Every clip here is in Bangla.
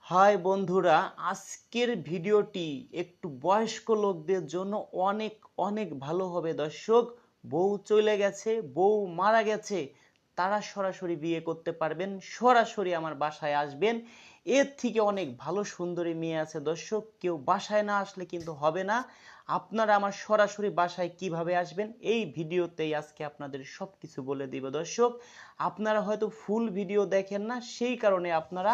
হাই বন্ধুরা, আজকের ভিডিওটি একটু বয়স্ক লোকদের জন্য অনেক অনেক ভালো হবে। দর্শক, বউ চলে গেছে, বউ মারা গেছে, তারা সরাসরি বিয়ে করতে পারবেন, সরাসরি আমার বাসায় আসবেন। এর থেকে অনেক ভালো সুন্দরী মেয়ে আছে দর্শক, কেউ বাসায় না আসলে কিন্তু হবে না। আপনারা আমার সরাসরি বাসায় কিভাবে আসবেন এই ভিডিওতেই আজকে আপনাদের সব কিছু বলে দিব দর্শক। আপনারা হয়তো ফুল ভিডিও দেখেন না, সেই কারণে আপনারা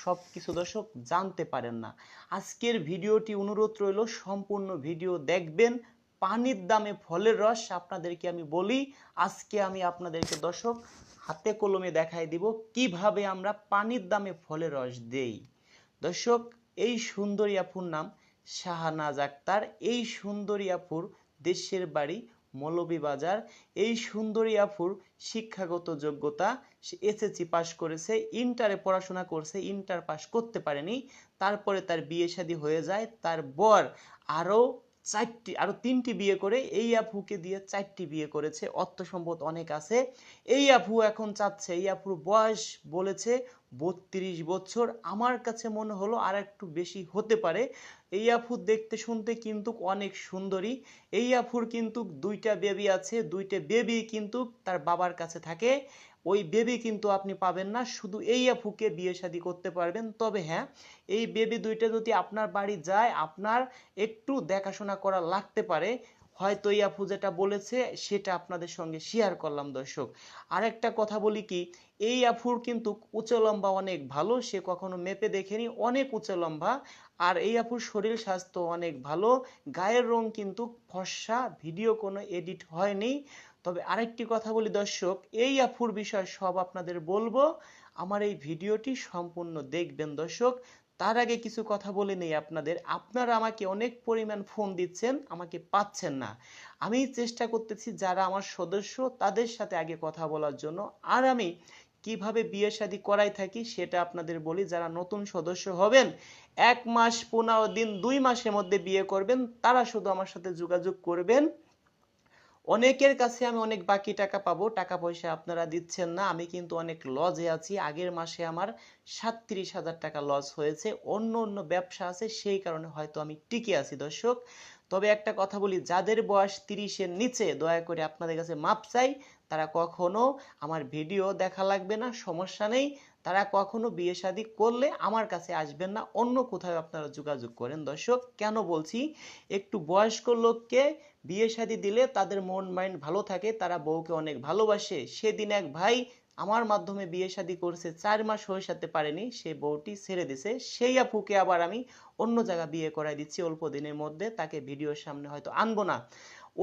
সব কিছু দর্শক জানতে পারেন না। আজকের ভিডিওটি অনুরোধ রইল সম্পূর্ণ ভিডিও দেখবেন। পানির দামে ফলের রস আপনাদেরকে আমি বলি, আজকে আমি আপনাদেরকে দর্শক হাতে কলমে দেখাই দিব কিভাবে আমরা পানির দামে ফলের রস দেই। দর্শক, এই সুন্দরী আপুর নাম শাহনাজ আক্তার। এই সুন্দরী আপুর দেশের বাড়ি মৌলভীবাজার। এই সুন্দরী আপুর শিক্ষাগত যোগ্যতা, সে এসএসসি পাস করেছে, ইন্টারে পড়াশোনা করছে, ইন্টার পাস করতে পারেনি, তারপরে তার বিয়ে শাদী হয়ে যায়। তার বর আরো তিনটি বিয়ে করে এই আপুকে দিয়ে 4টি বিয়ে করেছে, অর্থ সম্পদ অনেক আছে। এই আপু এখন চাচ্ছে, এই আপুর বয়স বলেছে 32 বছর, আমার কাছে মনে হলো আর একটু বেশি হতে পারে। এই আপু দেখতে শুনতে কিন্তু অনেক সুন্দরী। এই আপুর কিন্তু 2টা বেবি আছে, 2টা বেবি কিন্তু তার বাবার কাছে থাকে। ওই বেবি কিন্তু আপনি পাবেন না, শুধু এই আপুকে বিয়ে শাদী করতে পারবেন। তবে হ্যাঁ, এই বেবি 2টা যদি আপনার বাড়ি যায়, আপনার একটু দেখাশোনা করা লাগতে পারে। হয়তো এই আপু যেটা বলেছে সেটা আপনাদের সঙ্গে শেয়ার করলাম দর্শক। আরেকটা কথা বলি কি, এই আফুর কিন্তু উচ্চ লম্বা অনেক ভালো, সে কখনো মেপে দেখেনি, অনেক উচ্চ লম্বা। আর এই আপুর শরীর স্বাস্থ্য অনেক ভালো, গায়ের রং কিন্তু ফর্সা, ভিডিও কোনো এডিট হয়নি। তবে আরেকটি কথা বলি দর্শক, এই আফুর বিষয় সব আপনাদের বলবো, আমার এই ভিডিওটি সম্পূর্ণ দেখবেন দর্শক। তার আগে কিছু কথা বলে নেই আপনাদের, আপনারা আমাকে অনেক পরিমাণ ফোন দিচ্ছেন, আমাকে পাচ্ছেন না। আমি চেষ্টা করতেছি যারা আমার সদস্য তাদের সাথে আগে কথা বলার জন্য। আর আমি কিভাবে বিয়ে শাদী করাই থাকি সেটা আপনাদের বলি। যারা নতুন সদস্য হবেন, 1 মাস 15 দিন 2 মাসের মধ্যে বিয়ে করবেন, তারা শুধু আমার সাথে যোগাযোগ করবেন। অনেকের কাছে আমি অনেক বাকি টাকা পাবো, টাকা পয়সা আপনারা দিচ্ছেন না, আমি কিন্তু অনেক লজে আছি। আগের মাসে আমার 37,000 টাকা লস হয়েছে, অন্য অন্য ব্যবসা আছে, সেই কারণে হয়তো আমি টিকে আছি দর্শক। তবে একটা কথা বলি, যাদের বয়স 30-এর নিচে দয়া করে আপনাদের কাছে মাপ চাই, তারা কখনো আমার ভিডিও দেখা লাগবে না, সমস্যা নেই। তারা কখনো বিয়ে শাদী করলে আমার কাছে আসবেন না, অন্য কোথাও আপনারা যোগাযোগ করেন দর্শক। কেন বলছি, একটু বয়স্ক লোককে বিয়ে শাদী দিলে তাদের মন মাইন্ড ভালো থাকে, তারা বউকে অনেক ভালোবাসে। সেদিন এক ভাই আমার মাধ্যমে বিয়ে শাদী করছে, 4 মাস হয়ে সাথে পারেনি, সে বউটি ছেড়ে দিছে, সেই আপুকে আবার আমি অন্য জায়গা বিয়ে করাই দিচ্ছি অল্প দিনের মধ্যে। তাকে ভিডিওর সামনে হয়তো আনবো না,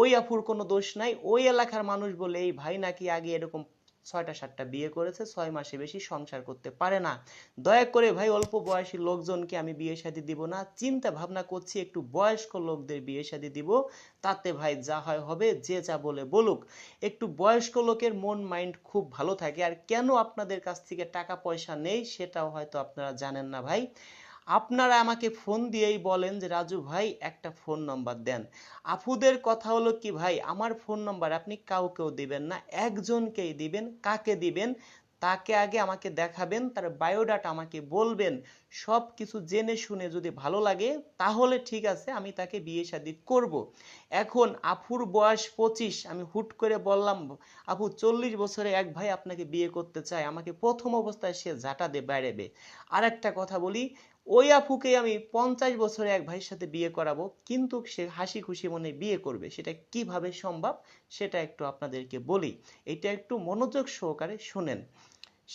ওই আপুর কোনো দোষ নাই। ওই এলাকার মানুষ বলে এই ভাই নাকি আগে এরকম 6টা 7টা বিয়ে করেছে, 6 মাসে বেশি সংসার করতে পারে না। দয়া করে ভাই, অল্প বয়সী লোকজনকে আমি বিয়ে শাদী দিব না, চিন্তা ভাবনা করছি একটু বয়স্ক লোকদের বিয়ে শাদী দিব। তাতে ভাই যা হয় হবে, যে যা বলে বলুক। একটু বয়স্ক লোকের মন মাইন্ড খুব ভালো থাকে। আর কেন আপনাদের কাছ থেকে টাকা পয়সা নেই সেটাও হয়তো আপনারা জানেন না ভাই। আপনারা আমাকে ফোন দিয়েই বলেন যে রাজু ভাই একটা ফোন নাম্বার দেন। আপুদের কথা হলো কি ভাই, আমার ফোন নাম্বার আপনি কাউকেও দিবেন না, একজনকেই দিবেন। কাকে দিবেন, তাকে আগে আমাকে দেখাবেন, তার বায়োডাটা আমাকে বলবেন। সব কিছু জেনে শুনে যদি ভালো লাগে তাহলে ঠিক আছে, আমি তাকে বিয়ে শাদী করব। এখন আপুর বয়স 25, আমি হুট করে বললাম আপু 40 বছরে এক ভাই আপনাকে বিয়ে করতে চায়, আমাকে প্রথম অবস্থায় সে ঝাঁটা দিয়ে বেড়াবে। আর একটা কথা বলি, ওই আপুকে আমি 50 বছরে এক ভাইয়ের সাথে বিয়ে করাবো, কিন্তু সে হাসি খুশি মনে বিয়ে করবে, সেটা কিভাবে সম্ভব সেটা একটু আপনাদেরকে বলি, এটা একটু মনোযোগ সহকারে শুনেন।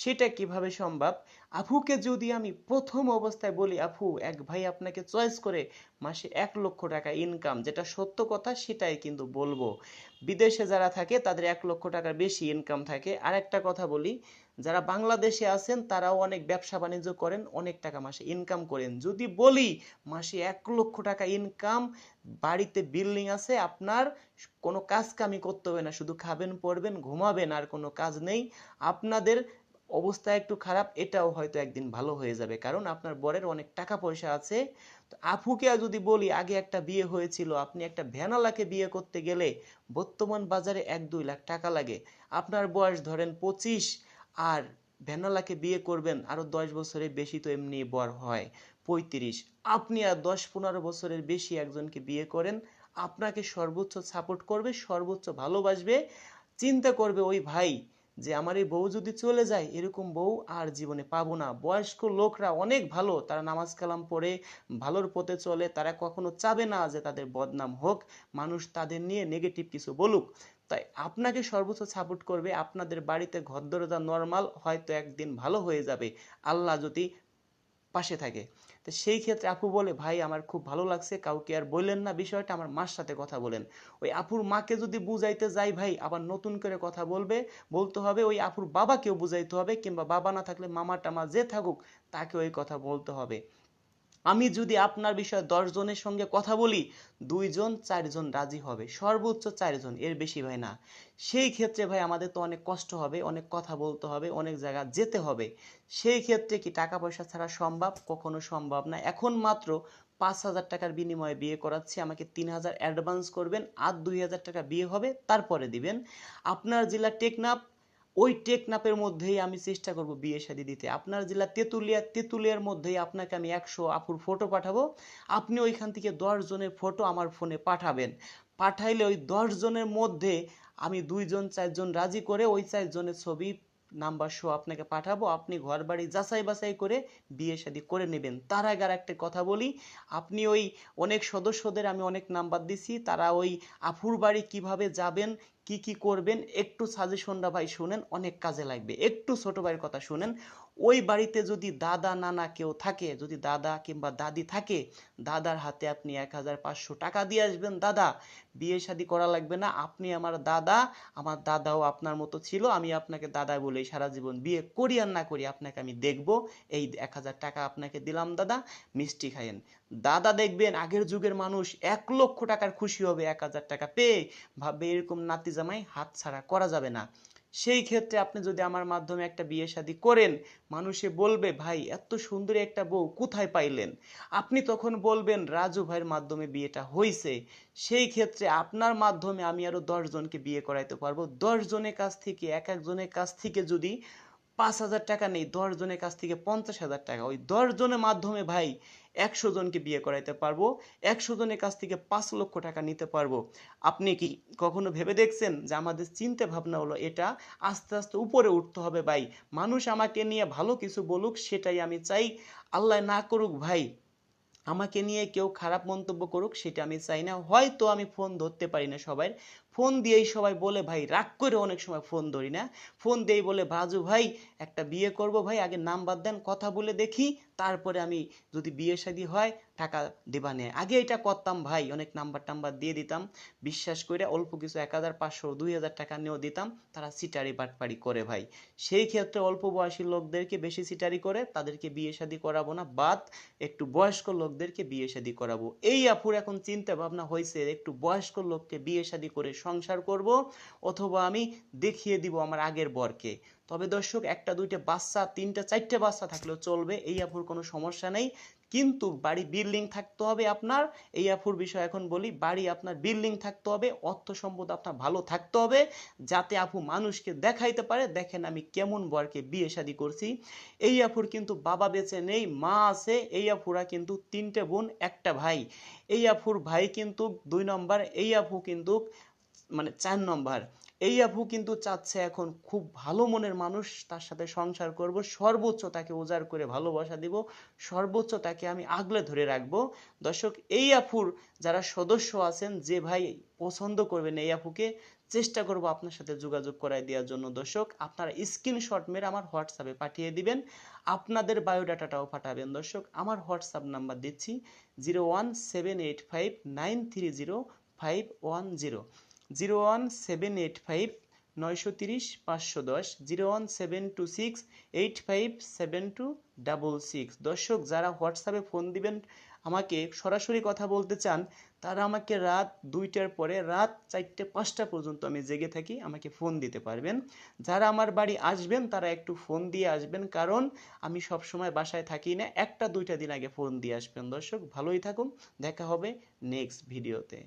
সেটা কিভাবে সম্ভব, আপুকে যদি আমি প্রথম অবস্থায় বলি আপু এক ভাই আপনাকে চয়েস করে মাসে 1 লক্ষ টাকা ইনকাম, যেটা সত্য কথা সেটাই কিন্তু বলবো। বিদেশে যারা থাকে তাদের 1 লক্ষ টাকার বেশি ইনকাম থাকে। আর একটা কথা বলি, যারা বাংলাদেশে আছেন তারাও অনেক ব্যবসা বাণিজ্য করেন, অনেক টাকা মাসে ইনকাম করেন। যদি বলি মাসে 1 লক্ষ টাকা ইনকাম, বাড়িতে বিল্ডিং আছে, আপনার কোনো কাজ কামি করতে হবে না, শুধু খাবেন পড়বেন ঘুমাবেন, আর কোনো কাজ নেই। আপনাদের অবস্থা একটু খারাপ, এটাও হয়তো একদিন ভালো হয়ে যাবে, কারণ আপনার বরের অনেক টাকা পয়সা আছে। তো আপুকে যদি বলি আগে একটা বিয়ে হয়েছিল, আপনি একটা ভ্যানালাকে বিয়ে করতে গেলে বর্তমান বাজারে 1-2 লাখ টাকা লাগে। আপনার বয়স ধরেন 25, আর ভ্যানোলাকে বিয়ে করবেন, আরো 10 বছরের বেশি তো এমনি বর হয়, 35। আপনি আর 10-15 বছরের বেশি একজনকে বিয়ে করেন, আপনাকে সর্বোচ্চ সাপোর্ট করবে, সর্বোচ্চ ভালোবাসবে, চিন্তা করবে ওই ভাই যে আমার এই বউ যদি চলে যায় এরকম বউ আর জীবনে পাবো না। বয়স্ক লোকরা অনেক ভালো, তারা নামাজ কালাম পড়ে ভালোর পথে চলে, তারা কখনো চাবে না যে তাদের বদনাম হোক, মানুষ তাদের নিয়ে নেগেটিভ কিছু বলুক। তাই আপনাকে সর্বোচ্চ সাপোর্ট করবে, আপনাদের বাড়িতে ঘর দরজা নর্মাল হয়তো একদিন ভালো হয়ে যাবে আল্লাহ যদি পাশে থাকে। তো সেই ক্ষেত্রে আপু বলে ভাই আমার খুব ভালো লাগছে, কাউকে আর বললেন না বিষয়টা, আমার মার সাথে কথা বলেন। ওই আপুর মাকে যদি বুঝাইতে যাই ভাই আবার নতুন করে কথা বলতে হবে, ওই আপুর বাবাকেও বুঝাইতে হবে, কিংবা বাবা না থাকলে মামা টামা যে থাকুক তাকে ওই কথা বলতে হবে। আমি যদি আপনার বিষয়ে 10 জনের সঙ্গে কথা বলি, 2 জন 4 জন রাজি হবে, সর্বোচ্চ 4 জন, এর বেশি ভাই না। সেই ক্ষেত্রে ভাই আমাদের তো অনেক কষ্ট হবে, অনেক কথা বলতে হবে, অনেক জায়গা যেতে হবে। সেই ক্ষেত্রে কি টাকা পয়সা ছাড়া সম্ভব? কখনো সম্ভব না। এখন মাত্র 5,000 টাকার বিনিময়ে বিয়ে করাচ্ছি, আমাকে 3,000 অ্যাডভান্স করবেন, আর 2,000 টাকা বিয়ে হবে তারপরে দিবেন। আপনার জেলা টেকনাফ, ওই টেকনাফের মধ্যেই আমি চেষ্টা করব বিয়ে শাদী দিতে। আপনার জেলা তেঁতুলিয়া, তেঁতুলিয়ার মধ্যেই আপনাকে আমি 100 আপুর ফটো পাঠাবো, আপনি ওইখান থেকে 10 জনের ফটো আমার ফোনে পাঠাবেন। পাঠাইলে ওই 10 জনের মধ্যে আমি 2 জন 4 জন রাজি করে ওই 4 জনের ছবি নাম্বার সহ আপনাকে পাঠাবো, আপনি ঘর বাড়ি যাচাই বাছাই করে বিয়ে শাদী করে নেবেন। তার আগে আর একটা কথা বলি, আপনি ওই অনেক সদস্যদের আমি অনেক নাম্বার দিছি, তারা ওই আপুর বাড়ি কিভাবে যাবেন, কি কি করবেন, একটু সাজেশনটা ভাই শুনেন, অনেক কাজে লাগবে। একটু ছোট ভাইয়ের কথা শুনেন। ওই বাড়িতে যদি দাদা নানা কেউ থাকে, যদি দাদা কিংবা দাদি থাকে, দাদার হাতে আপনি 1,500 টাকা দিয়ে আসবেন। দাদা বিয়ে শাদী করা লাগবে না, আপনি আমার দাদা, আমার দাদাও আপনার মতো ছিল, আমি আপনাকে দাদা বলে সারা জীবন, বিয়ে করি আর না করি আপনাকে আমি দেখব, এই 1,000 টাকা আপনাকে দিলাম দাদা, মিষ্টি খাইয়েন। দাদা দেখবেন আগের যুগের মানুষ 1,00,000 টাকার খুশি হবে 1,000 টাকা পেয়ে, ভাববে এরকম নাতি জামাই হাত ছাড়া করা যাবে না। সেই ক্ষেত্রে আপনি যদি আমার মাধ্যমে একটা বিয়ে শাদী করেন, মানুষে বলবে ভাই এত সুন্দরী একটা বউ কোথায় পাইলেন, আপনি তখন বলবেন রাজু ভাইয়ের মাধ্যমে বিয়েটা হয়েছে। সেই ক্ষেত্রে আপনার মাধ্যমে আমি আরো 10 জনকে বিয়ে করাইতে পারবো। 10 জনের কাছ থেকে, এক একজনের কাছ থেকে যদি 5,000 টাকা নেই, 10 জনের কাছ থেকে 50,000 টাকা, ওই 10 জনের মাধ্যমে ভাই 100 জনকে বিয়ে করাইতে পারবো, 100 জনের কাছ থেকে 5 লক্ষ টাকা নিতে পারবো। আপনি কি কখনো ভেবে দেখছেন যে আমাদের চিন্তা ভাবনা হলো এটা, আস্তে আস্তে উপরে উঠতে হবে ভাই। মানুষ আমাকে নিয়ে ভালো কিছু বলুক সেটাই আমি চাই, আল্লাহ না করুক ভাই আমাকে নিয়ে কেউ খারাপ মন্তব্য করুক সেটা আমি চাই না। হয়তো আমি ফোন ধরতে পারি না সবাই, ফোন দিয়েই সবাই বলে ভাই, রাগ করে অনেক সময় ফোন ধরি না, ফোন দিয়েই বলে বাজু ভাই একটা বিয়ে করব ভাই, আগে নাম্বার দেন কথা বলে দেখি, তারপরে আমি যদি বিয়ে শাদী হয় টাকা দিবা নে। আগে এটা করতাম ভাই, অনেক নাম্বার টাম্বার দিয়ে দিতাম, বিশ্বাস করে অল্প কিছু 1,500 2,000 টাকা নিয়েও দিতাম, তারা সিটারি বাটপারি করে ভাই। সেই ক্ষেত্রে অল্প বয়সী লোকদেরকে বেশি সিটারি করে তাদেরকে বিয়ে শাদী করাবো না, বাদ একটু বয়স্ক লোকদেরকে বিয়ে শাদী করাবো। এই আপুর এখন চিন্তা ভাবনা হয়েছে একটু বয়স্ক লোককে বিয়ে শাদী করে সংসার করব, অথবা আমি দেখিয়ে দিব আমার আগের বরকে। তবে দর্শক একটা দুইটা বাচ্চা, তিনটা চারটে বাচ্চা থাকলেও চলবে, এই আপুর কোনো সমস্যা নেই, কিন্তু বাড়ি বিল্ডিং থাকতে হবে আপনার। এই আপুর বিষয় এখন বলি, বাড়ি আপনার বিল্ডিং থাকতে হবে, অর্থ সম্পদ আপনার ভালো থাকতে হবে, যাতে আপু মানুষকে দেখাইতে পারে দেখেন আমি কেমন বরকে বিয়ে শাদী করছি। এই আপুর কিন্তু বাবা বেঁচে নেই, মা আছে। এই আপুরা কিন্তু 3টে বোন 1টা ভাই। এই আপুর ভাই কিন্তু 2 নম্বর, এই আপু কিন্তু মানে 4 নম্বর। এই আপু কিন্তু চাচ্ছে এখন খুব ভালো মনের মানুষ, তার সাথে সংসার করব, সর্বোচ্চ তাকে উজাড় করে ভালোবাসা দিব, সর্বোচ্চ তাকে আমি আগলে ধরে রাখবো। দর্শক এই আপুর যারা সদস্য আছেন, যে ভাই পছন্দ করবেন এই আপুকে, চেষ্টা করব আপনার সাথে যোগাযোগ করাই দেওয়ার জন্য। দর্শক আপনারা স্ক্রিনশট মেরে আমার হোয়াটসঅ্যাপে পাঠিয়ে দিবেন, আপনাদের বায়োডাটাটাও পাঠাবেন। দর্শক আমার হোয়াটসঅ্যাপ নাম্বার দিচ্ছি 01785930510, 01785930510, 01726857266। দর্শক যারা হোয়াটসঅ্যাপে ফোন দিবেন আমাকে, সরাসরি কথা বলতে চান, তারা আমাকে রাত 2টার পরে রাত 4টে 5টা পর্যন্ত আমি জেগে থাকি, আমাকে ফোন দিতে পারবেন। যারা আমার বাড়ি আসবেন তারা একটু ফোন দিয়ে আসবেন, কারণ আমি সব সময় বাসায় থাকি না, 1টা 2টা দিন আগে ফোন দিয়ে আসবেন। দর্শক ভালোই থাকুন, দেখা হবে নেক্সট ভিডিওতে।